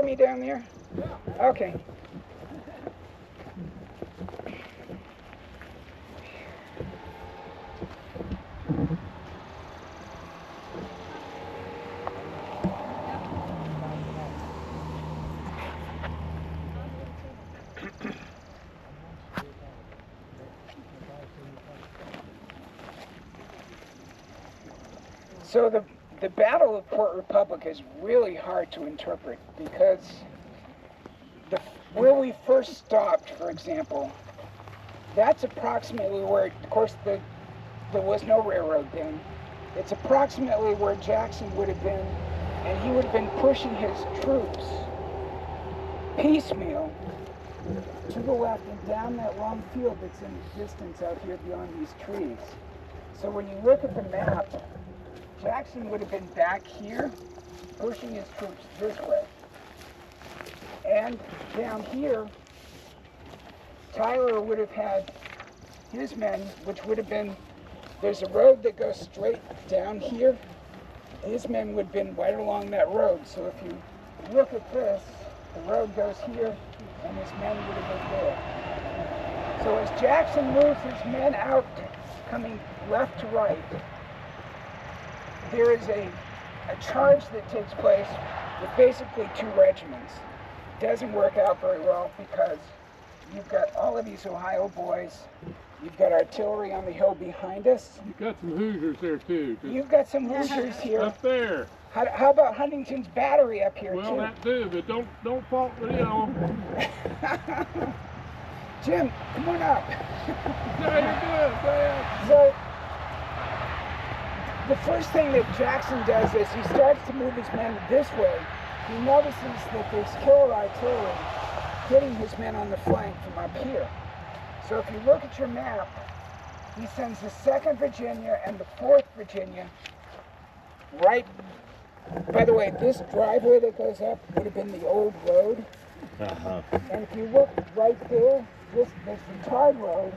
me down there? Okay. So the Battle of Port Republic is really hard to interpret because where we first stopped, for example, that's approximately where, of course, there was no railroad then. It's approximately where Jackson would have been, and he would have been pushing his troops piecemeal to the left and down that long field that's in the distance out here beyond these trees. So when you look at the map, Jackson would have been back here, pushing his troops this way. And down here, Tyler would have had his men, which would have been, there's a road that goes straight down here. His men would have been right along that road. So if you look at this, the road goes here, and his men would have been there. So as Jackson moves his men out, coming left to right, there is a charge that takes place with basically two regiments. It doesn't work out very well because you've got all of these Ohio boys, you've got artillery on the hill behind us. You've got some Hoosiers there too. You've got some Hoosiers here. Up there. How about Huntington's battery up here too? Well, that too, but don't fault, you know. Jim, come on up. Yeah, you're good, man. So, the first thing that Jackson does is he starts to move his men this way. He notices that there's killer artillery hitting his men on the flank from up here. So if you look at your map, he sends the 2nd Virginia and the 4th Virginia right. By the way, this driveway that goes up would have been the old road. And if you look right there, there's the tarred road,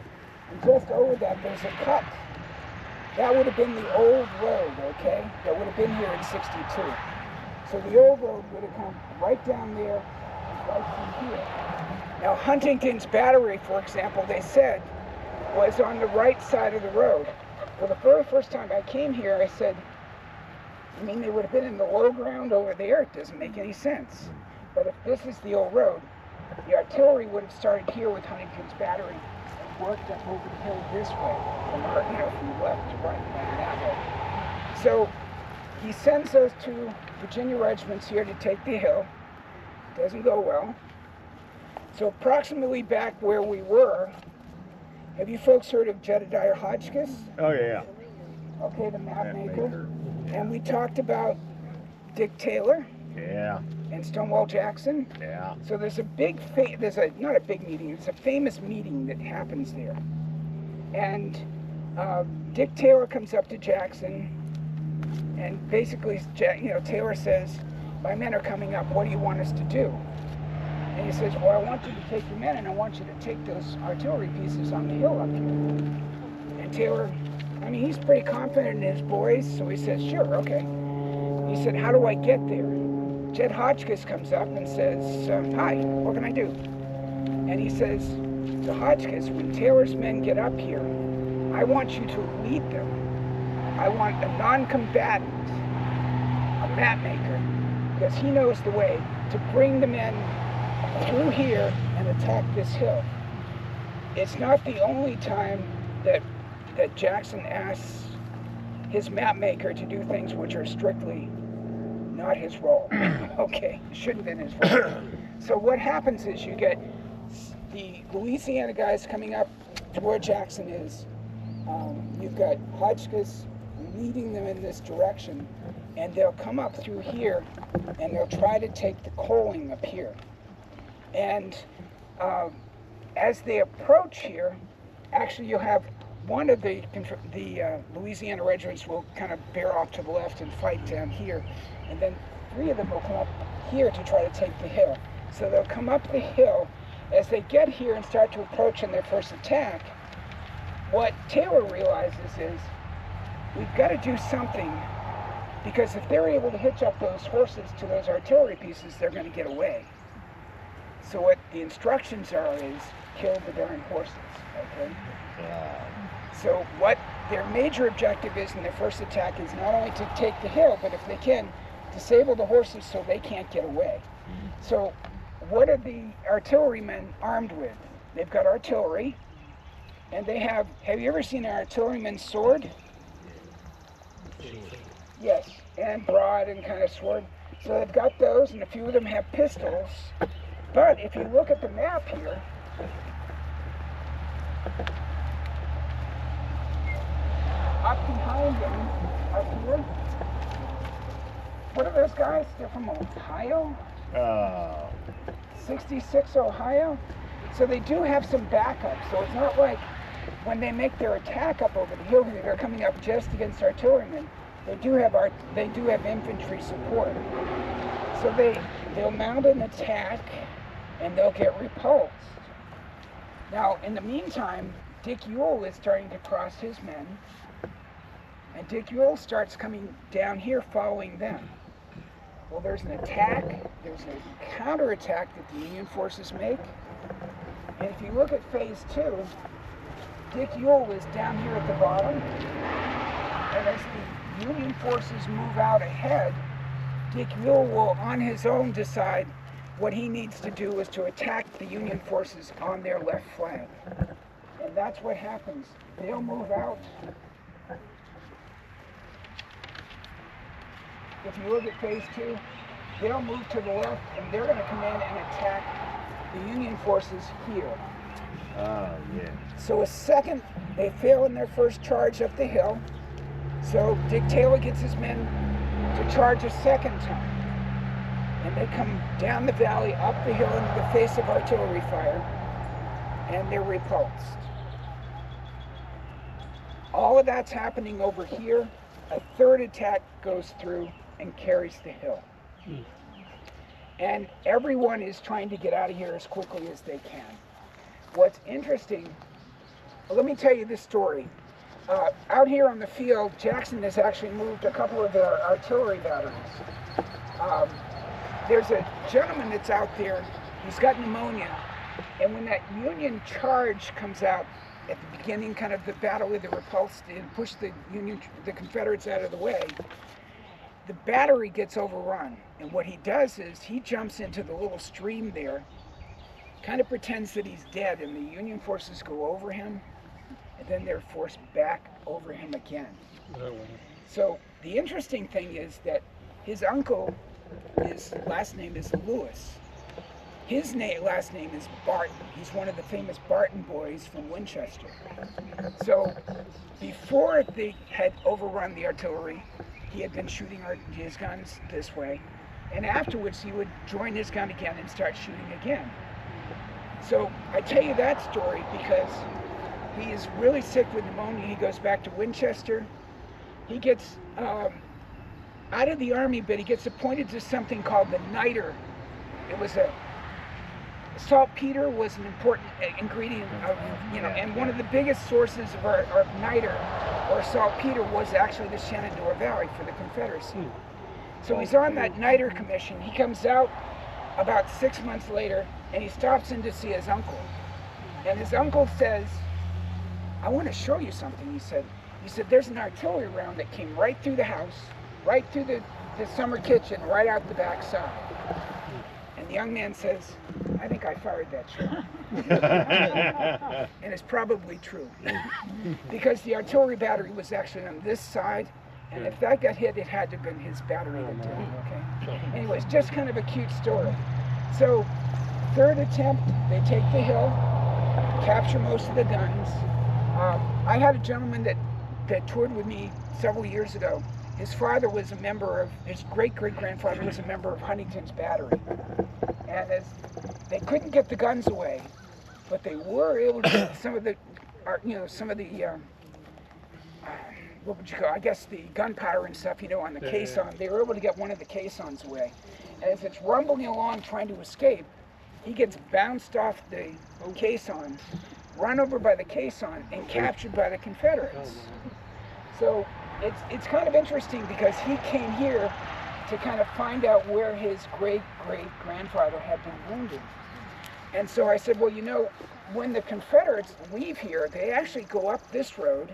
and just over that there's a cut. That would have been the old road, okay? That would have been here in '62. So the old road would have come right down there and right through here. Now Huntington's battery, for example, they said, was on the right side of the road. For the very first time I came here, I said, I mean, they would have been in the low ground over there. It doesn't make any sense. But if this is the old road, the artillery would have started here with Huntington's battery and worked up over the hill this way, from left to right, like that way. So he sends those two Virginia regiments here to take the hill. Doesn't go well. So approximately back where we were, have you folks heard of Jedediah Hotchkiss? Oh yeah. Okay, the map maker. And we talked about Dick Taylor. Yeah. And Stonewall Jackson. Yeah. So there's a not a big meeting, it's a famous meeting that happens there. And Dick Taylor comes up to Jackson and basically, Taylor says, my men are coming up, what do you want us to do? And he says, well, I want you to take your men and I want you to take those artillery pieces on the hill up here. And Taylor, I mean, he's pretty confident in his boys, so he says, sure, okay. He said, how do I get there? Jed Hotchkiss comes up and says, hi, what can I do? And he says to Hotchkiss, when Taylor's men get up here, I want you to lead them. I want a non-combatant, a map maker, because he knows the way to bring the men through here and attack this hill. It's not the only time that Jackson asks his map maker to do things which are strictly not his role. Okay, it shouldn't have been his role. So what happens is you get the Louisiana guys coming up to where Jackson is. You've got Hotchkiss leading them in this direction, and they'll come up through here and they'll try to take the coaling up here. And as they approach here, actually you'll have one of the Louisiana regiments will kind of bear off to the left and fight down here, and then 3 of them will come up here to try to take the hill. So they'll come up the hill. As they get here and start to approach in their first attack, what Taylor realizes is we've got to do something Because if they're able to hitch up those horses to those artillery pieces, they're going to get away. So what the instructions are is kill the darn horses, okay? So what their major objective is in their first attack is not only to take the hill, but if they can, disable the horses so they can't get away. So what are the artillerymen armed with? They've got artillery, and they have you ever seen an artilleryman's sword? Yes, and broad and kind of sword. So they've got those, and a few of them have pistols. But if you look at the map here, up behind them, up here, what are those guys? They're from Ohio? 66 Ohio? So they do have some backup. So it's not like when they make their attack up over the hill here, they're coming up just against artillerymen. They do have infantry support. So they'll mount an attack and they'll get repulsed. Now, in the meantime, Dick Ewell is starting to cross his men, and Dick Ewell starts coming down here following them. Well, there's an attack, there's a counterattack that the Union forces make, and if you look at phase 2, Dick Ewell is down here at the bottom, and as the Union forces move out ahead, Dick Ewell will, on his own, decide what he needs to do is to attack the Union forces on their left flank. And that's what happens. They'll move out. If you look at phase 2, they'll move to the left, and they're going to come in and attack the Union forces here. Oh, yeah. So they fail in their first charge up the hill. So Dick Taylor gets his men to charge a second time. And they come down the valley, up the hill into the face of artillery fire, and they're repulsed. All of that's happening over here. A third attack goes through and carries the hill. And everyone is trying to get out of here as quickly as they can. What's interesting, let me tell you this story. Out here on the field, Jackson has actually moved a couple of the artillery batteries. There's a gentleman that's out there, he's got pneumonia, and when that Union charge comes out at the beginning, kind of the battle with the repulsed and push the Confederates out of the way, the battery gets overrun. And what he does is he jumps into the little stream there, kind of pretends that he's dead, and the Union forces go over him, and then they're forced back over him again. So the interesting thing is that his uncle, his last name is Lewis. His last name is Barton. He's one of the famous Barton boys from Winchester. So before they had overrun the artillery, he had been shooting his guns this way. And afterwards, he would join his gun again and start shooting again. So I tell you that story because he is really sick with pneumonia. He goes back to Winchester. He gets out of the army, but he gets appointed to something called the niter. It was saltpeter was an important ingredient of, and one of the biggest sources of niter or saltpeter was actually the Shenandoah Valley for the Confederacy. So he's on that niter commission. He comes out about 6 months later, and he stops in to see his uncle. And his uncle says, "I want to show you something," he said. He said, "There's an artillery round that came right through the house, right through the summer kitchen, right out the back side." And the young man says, "I think I fired that shot." And it's probably true. Because the artillery battery was actually on this side, and if that got hit, it had to have been his battery that did it, okay? Anyways, just kind of a cute story. So, third attempt, they take the hill, capture most of the guns. I had a gentleman that toured with me several years ago. His father was a member of, his great-great-grandfather was a member of Huntington's Battery. And as they couldn't get the guns away, but they were able to get some of the what would you call, I guess the gunpowder and stuff, on the caisson. They were able to get one of the caissons away. And as it's rumbling along trying to escape, he gets bounced off the caisson, run over by the caisson, and captured by the Confederates. So it's kind of interesting because he came here to kind of find out where his great-great-grandfather had been wounded. And so I said, well, you know, when the Confederates leave here, they actually go up this road,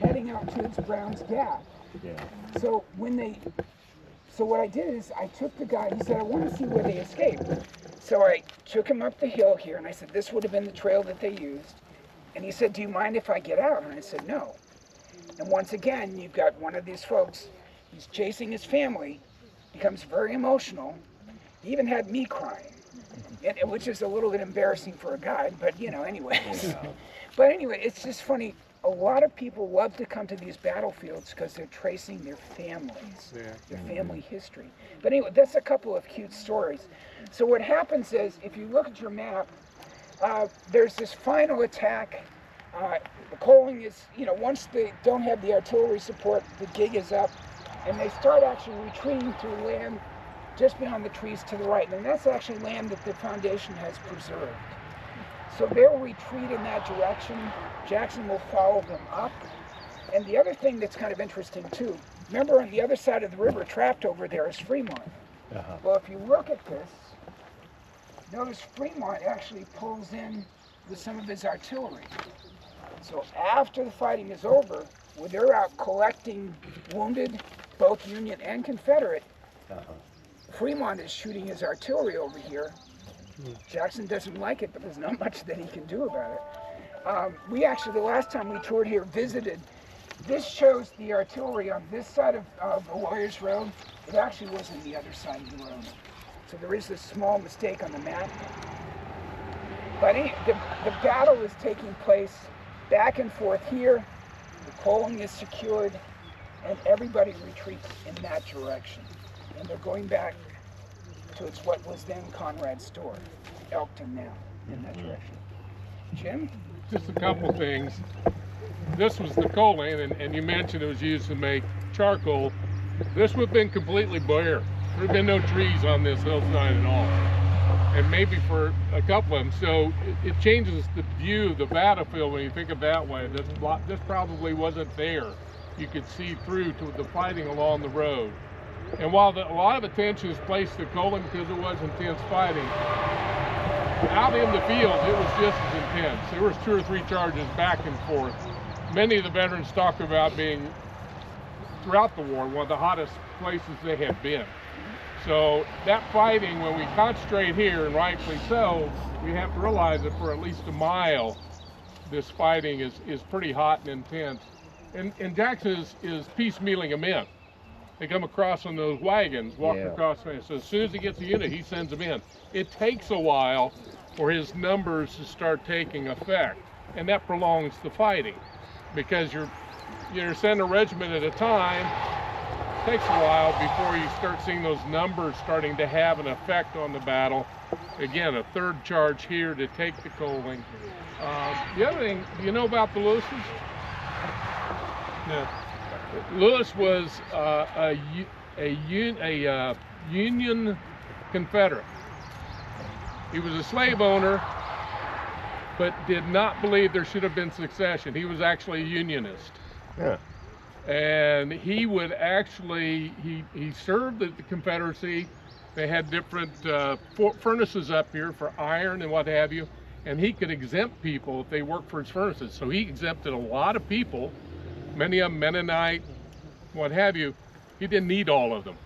heading out towards Brown's Gap. Yeah. So what I did is I took the guy, he said, I want to see where they escaped. So I took him up the hill here, and I said, this would have been the trail that they used. And he said, do you mind if I get out? And I said, no. And once again, you've got one of these folks, he's chasing his family, becomes very emotional. He even had me crying, which is a little bit embarrassing for a guide, but you know, anyways. But anyway, it's just funny. A lot of people love to come to these battlefields because they're tracing their families, their family history. But anyway, that's a couple of cute stories. So what happens is, if you look at your map, there's this final attack. The coaling is, you know, once they don't have the artillery support, the gig is up, and they start actually retreating to land just beyond the trees to the right. And that's actually land that the foundation has preserved. So they'll retreat in that direction. Jackson will follow them up. And the other thing that's kind of interesting too, remember on the other side of the river, trapped over there is Fremont. Well, if you look at this, notice Fremont actually pulls in with some of his artillery. So after the fighting is over, when they're out collecting wounded, both Union and Confederate, Fremont is shooting his artillery over here. Jackson doesn't like it, but there's not much that he can do about it. We actually, the last time we toured here, visited. This shows the artillery on this side of the Warriors Road. It actually was on the other side of the road. So there is this small mistake on the map. But the battle is taking place back and forth here. The coaling is secured, and everybody retreats in that direction. And they're going back towards what was then Conrad's store, Elkton now, in that direction. Jim? Just a couple things. This was the coaling, and you mentioned it was used to make charcoal. This would have been completely bare. There would have been no trees on this hillside at all. And maybe for a couple of them. So it changes the view of the battlefield when you think of that way. This probably wasn't there. You could see through to the fighting along the road. And while a lot of attention is placed to coaling because it was intense fighting, out in the field it was just as intense. There was 2 or 3 charges back and forth. Many of the veterans talk about being, throughout the war, one of the hottest places they had been. So that fighting, when we concentrate here, and rightfully so, we have to realize that for at least a mile, this fighting is pretty hot and intense. And Jackson is piecemealing them in. They come across on those wagons, walking across. So as soon as he gets a unit, he sends them in. It takes a while for his numbers to start taking effect, and that prolongs the fighting because you're sending a regiment at a time. It takes a while before you start seeing those numbers starting to have an effect on the battle. Again, a 3rd charge here to take the coaling. The other thing, do you know about the Lewises? No. Lewis was a Union Confederate. He was a slave owner, but did not believe there should have been succession. He was actually a Unionist. Yeah. And he would actually, he served the Confederacy. They had different furnaces up here for iron and what have you, and he could exempt people if they worked for his furnaces. So he exempted a lot of people, many of them Mennonite, what have you. He didn't need all of them,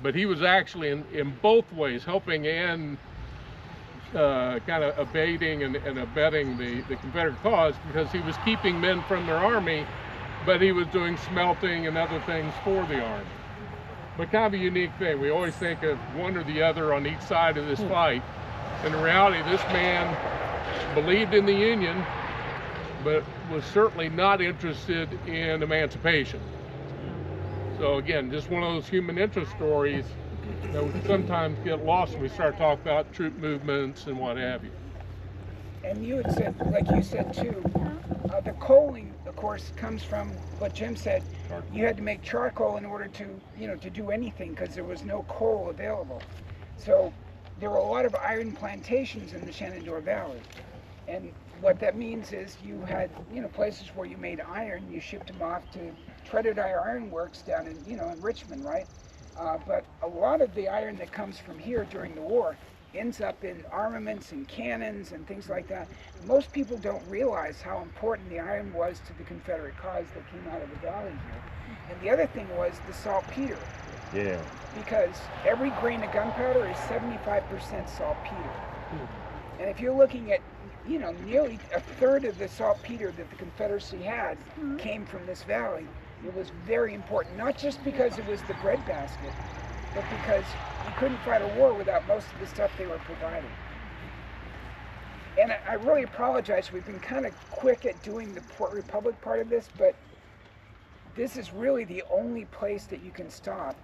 but he was actually in both ways helping and kind of abating and abetting the Confederate cause, because he was keeping men from their army, but he was doing smelting and other things for the army. But kind of a unique thing. We always think of one or the other on each side of this fight. In reality, this man believed in the Union, but was certainly not interested in emancipation. So again, just one of those human interest stories that we sometimes get lost when we start talking about troop movements and what have you. And you had said, like you said too, the coaling, of course, comes from what Jim said. You had to make charcoal in order to, to do anything, because there was no coal available. So there were a lot of iron plantations in the Shenandoah Valley. And what that means is you had, places where you made iron, you shipped them off to Treaded Iron Works down in, in Richmond, right? But a lot of the iron that comes from here during the war ends up in armaments and cannons and things like that. Most people don't realize how important the iron was to the Confederate cause that came out of the valley here. And the other thing was the saltpeter. Yeah. Because every grain of gunpowder is 75% saltpeter. And if you're looking at, nearly a third of the saltpeter that the Confederacy had came from this valley, it was very important, not just because it was the breadbasket, but because you couldn't fight a war without most of the stuff they were providing. And I really apologize, we've been kind of quick at doing the Port Republic part of this, but this is really the only place that you can stop.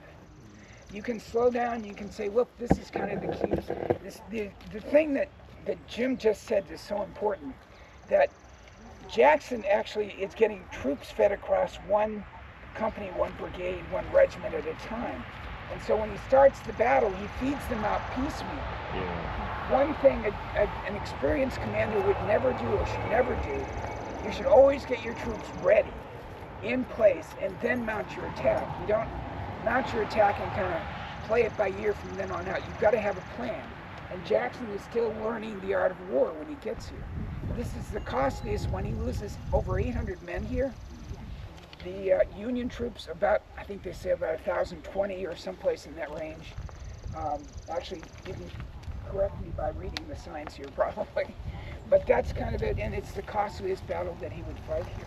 You can slow down, you can say, look, this is kind of the key. The thing that Jim just said is so important, that Jackson actually is getting troops fed across one company, one brigade, one regiment at a time. And so when he starts the battle, he feeds them out piecemeal. Yeah. One thing an experienced commander would never do or should never do, you should always get your troops ready, in place, and then mount your attack. You don't mount your attack and kind of play it by ear from then on out. You've got to have a plan. And Jackson is still learning the art of war when he gets here. This is the costliest one. He loses over 800 men here. The Union troops, I think they say about 1,020 or someplace in that range. Actually, you can correct me by reading the signs here probably. But that's kind of it, and it's the costliest battle that he would fight here.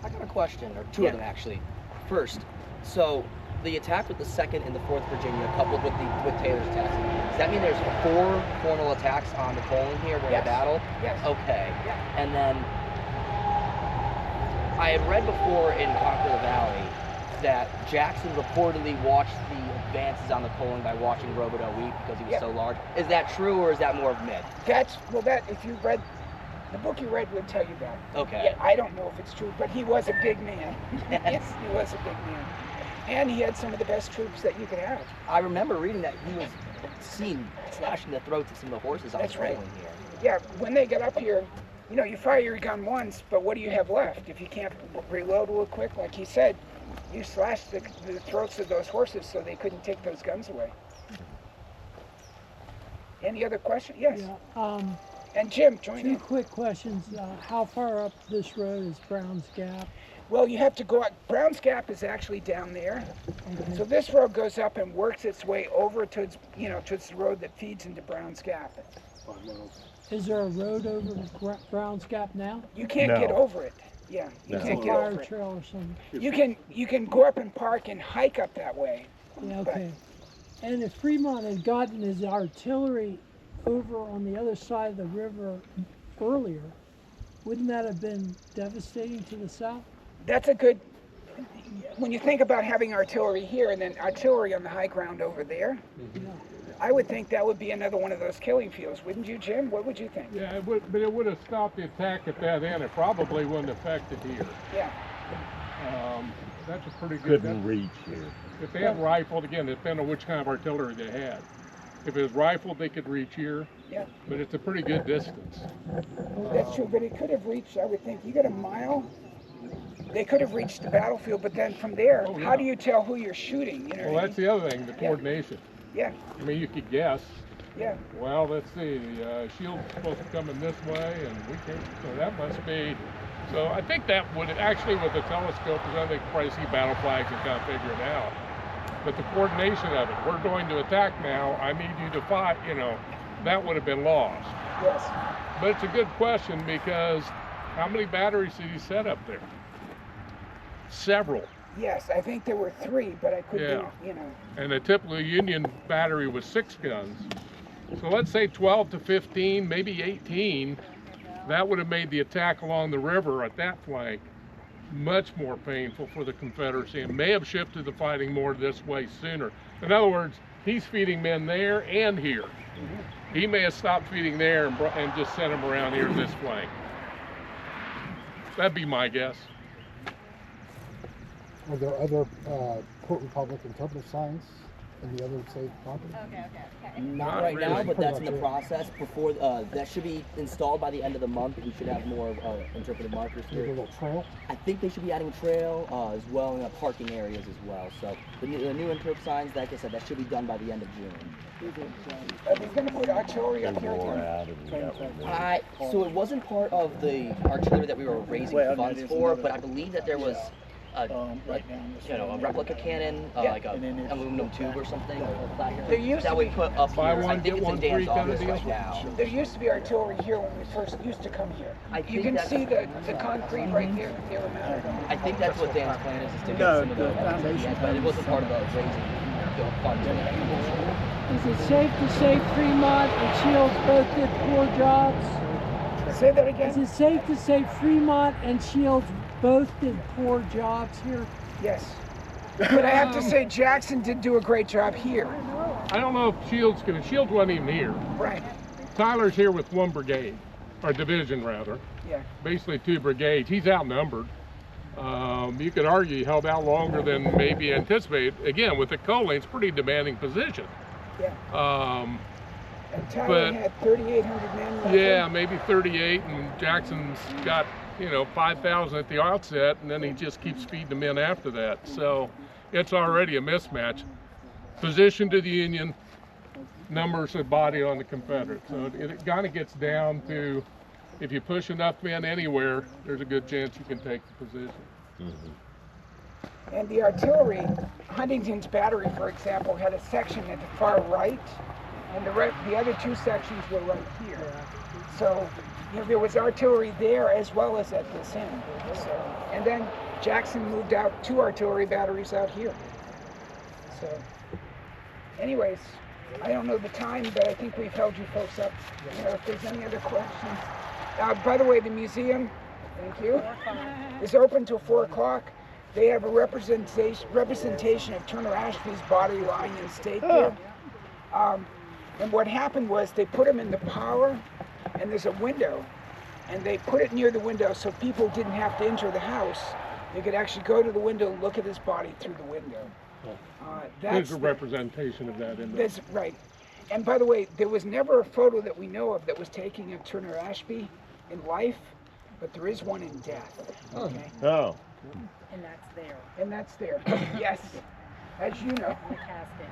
I got a question, or two of them actually. First, so the attack with the 2nd and the 4th Virginia coupled with Taylor's attacks, does that mean there's 4 formal attacks on the Poland here during the battle? Yes. Okay. Yeah. And then I had read before in Conquer the Valley that Jackson reportedly watched the advances on the Poland by watching Roboto eat because he was so large. Is that true, or is that more of myth? If you read the book you read would tell you that. Okay. Yeah, I don't know if it's true, but he was a big man. Yes. He was a big man. And he had some of the best troops that you could have. I remember reading that he was seen slashing the throats of some of the horses on the Poland here. Yeah, when they get up here, you fire your gun once, but what do you have left? If you can't reload real quick, like he said, you slashed the throats of those horses so they couldn't take those guns away. Any other questions? Yes. Yeah, and Jim, join in. 2 quick questions. How far up this road is Brown's Gap? Well, you have to go up. Brown's Gap is actually down there. Okay. So this road goes up and works its way over towards the road that feeds into Brown's Gap. Is there a road over Brown's Gap now? You can't No. get over it. Yeah, you No. can't A get fire over it. trail or something? You can go up and park and hike up that way. Yeah, okay. And if Fremont had gotten his artillery over on the other side of the river earlier, wouldn't that have been devastating to the south? That's a good. When you think about having artillery here and then artillery on the high ground over there, Yeah. I would think that would be another one of those killing fields, wouldn't you, Jim? What would you think? Yeah, it would, but it would have stopped the attack at that end. It probably wouldn't have affected here. Yeah. That's a pretty good. Couldn't reach here. If they had rifled, again, depending on which kind of artillery they had. If it was rifled, they could reach here. Yeah. But it's a pretty good distance. That's true, but it could have reached, I would think, you got a mile? They could have reached the battlefield, but then from there, Oh, yeah. how do you tell who you're shooting? Well, that's the other thing, the coordination. Yeah, I mean, you could guess. yeah. Well, let's see, the shield's supposed to come in this way, and we can't, so that must be. So I think that would, actually with the telescope, I think probably see battle flags and kind of figure it out. But the coordination of it, we're going to attack now, I need you to fight, that would have been lost. Yes. But it's a good question because how many batteries did he set up there? Several. Yes, I think there were 3, but I could Yeah. be, And a typical Union battery was 6 guns. So let's say 12 to 15, maybe 18. That would have made the attack along the river at that flank much more painful for the Confederacy and may have shifted the fighting more this way sooner. In other words, he's feeding men there and here. He may have stopped feeding there and just sent them around here this flank. That'd be my guess. Are there other Port Republic interpretive signs and the other safe property? Not right now, but that's in the process. Before that should be installed by the end of the month. We should have more interpretive markers Maybe a here. little trail? I think they should be adding trail as well and parking areas as well. So the new interp signs, like I said, that should be done by the end of June. Are they going to put artillery up here More again? out and we got one there. So it wasn't part of the artillery that we were raising funds for, but I believe that there was a replica cannon, like a aluminum tube or something, or There used that to we be- put up Buy here. one, I think get it's one in free Dan's kind of office deal? right now. There used to be artillery here when we first used to come here. I You think can that's- see the concrete right there that they were mounted on. I think that's what Dan's plan is to get No, some of the the foundation but it wasn't part of the raising funds. Is it safe to say Fremont and Shields both did poor jobs? Say that Is again? it safe to say Fremont and Shields both did poor jobs here? Yes. But I have to say Jackson did do a great job here. I don't know if Shields wasn't even here. Right. Tyler's here with one brigade, or division rather. Yeah. Basically 2 brigades. He's outnumbered. You could argue he held out longer than maybe anticipated. Again, with the coal lane, it's a pretty demanding position. Yeah. And Tyler but- had 3,800 men. right Yeah, there. maybe 38, and Jackson's got 5,000 at the outset, and then he just keeps feeding them in after that. So it's already a mismatch. Position to the Union, numbers of body on the Confederate. So it kind of gets down to, if you push enough men anywhere, there's a good chance you can take the position. And the artillery, Huntington's battery, for example, had a section at the far right, and the other 2 sections were right here. So there was artillery there as well as at this end. So, and then Jackson moved out 2 artillery batteries out here. So, anyways, I don't know the time, but I think we've held you folks up. If there's any other questions. By the way, the museum, thank you, is open till 4 o'clock. They have a representation of Turner Ashby's body lying in state there. And what happened was they put him in the parlor, and there's a window, and they put it near the window so people didn't have to enter the house. They could actually go to the window and look at his body through the window. There's a representation of that in there. That's right. And by the way, there was never a photo that we know of that was taken of Turner Ashby in life, but there is one in death. Okay? Oh, And that's there, And that's there. Yes, as you know. in the casket.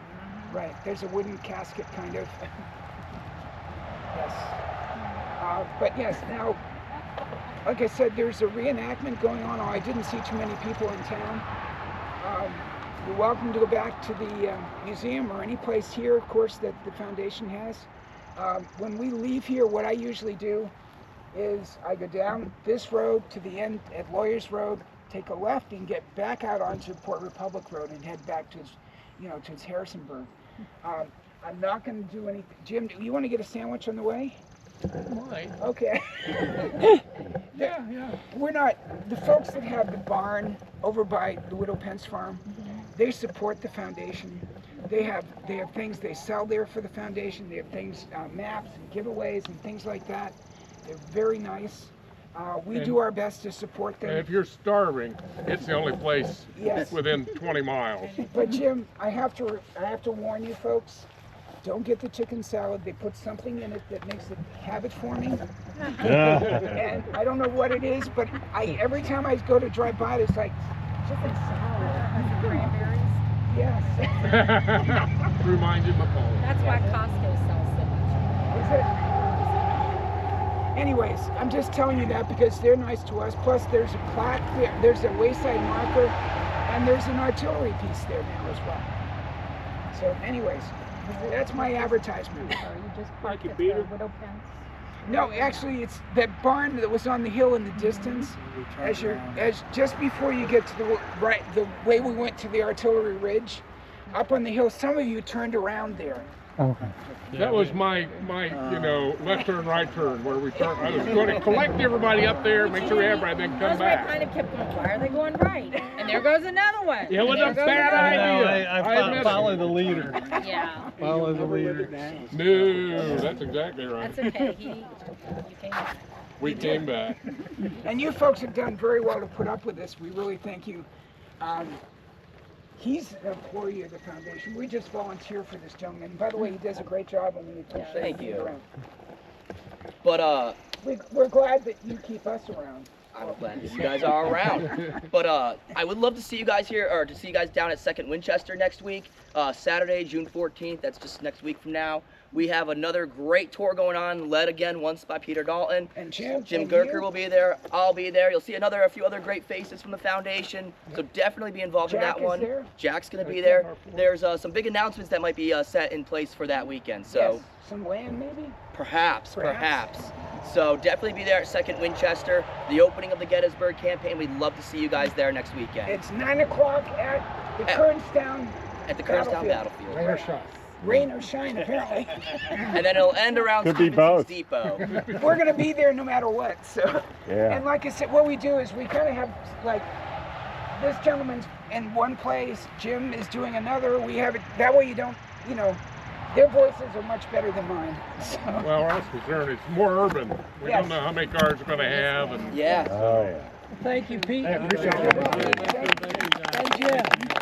Right, there's a wooden casket kind of. Yes. But yes, now, like I said, there's a reenactment going on. I didn't see too many people in town. You're welcome to go back to the museum or any place here, of course, that the foundation has. When we leave here, what I usually do is I go down this road to the end at Lawyers Road, take a left and get back out onto Port Republic Road and head back to its Harrisonburg. I'm not going to do anything. Jim, you want to get a sandwich on the way? Might. Okay. Yeah. We're not, the folks that have the barn over by the Widow Pence farm, they support the foundation. They have things they sell there for the foundation. They have things, maps and giveaways and things like that. They're very nice. We do our best to support them. If you're starving, it's the only place Yes. within 20 miles. But Jim, I have to warn you folks, don't get the chicken salad. They put something in it that makes it habit forming. And I don't know what it is, but every time I go to drive by, it's like chicken salad. Cranberries. Yes. Remind you of Paul. That's why Costco sells so much. Is it? Anyways, I'm just telling you that because they're nice to us. Plus, there's a plaque there, there's a wayside marker, and there's an artillery piece there now as well. So, anyways, that's my advertisement. Or you just parked at the Widow Pence. No, actually, it's that barn that was on the hill in the distance. As just before you get to the way we went to the artillery ridge, up on the hill. Some of you turned around there. Okay. That was my left turn, right turn, where we turn. I was going to collect everybody up there, make sure we have right, then come That's why I back. kind of kept going, why are they going right? And there goes another one. It was There a goes bad another idea. I admit it. follow the leader. one. Yeah, Follow the leader. No, that's exactly right. that's okay. You came back. We came back. And you folks have done very well to put up with this. We really thank you. He's an employee of the foundation. We just volunteer for this gentleman. By the way, he does a great job when we talk Thank you. around. But We're glad that you keep us around. I'm glad you guys are around. But I would love to see you guys here, or to see you guys down at 2nd Winchester next week, Saturday, June 14th. That's just next week from now. We have another great tour going on, led again once by Peter Dalton. And Jim Gurker will be there. I'll be there. You'll see a few other great faces from the foundation. So definitely be involved in that one. There? Jack's going to be there. There's some big announcements that might be set in place for that weekend. So Yes. Some land, maybe? perhaps. So definitely be there at 2nd Winchester. The opening of the Gettysburg campaign. We'd love to see you guys there next weekend. It's 9 o'clock at the Kernstown At the Kernstown Battlefield. Rain or shine. Rain or shine, apparently. And then it'll end around Could be Stevenson's both. Depot. We're going to be there no matter what. So. Yeah. And like I said, what we do is we kind of have, like, this gentleman's in one place, Jim is doing another. We have it, that way you don't, you know, their voices are much better than mine. So. Well, where I was concerned, it's more urban. We Yes. don't know how many cars we're going to have. And Yeah. Oh, yeah. Thank you, Pete. Hey, appreciate it. Thank you. And Jim.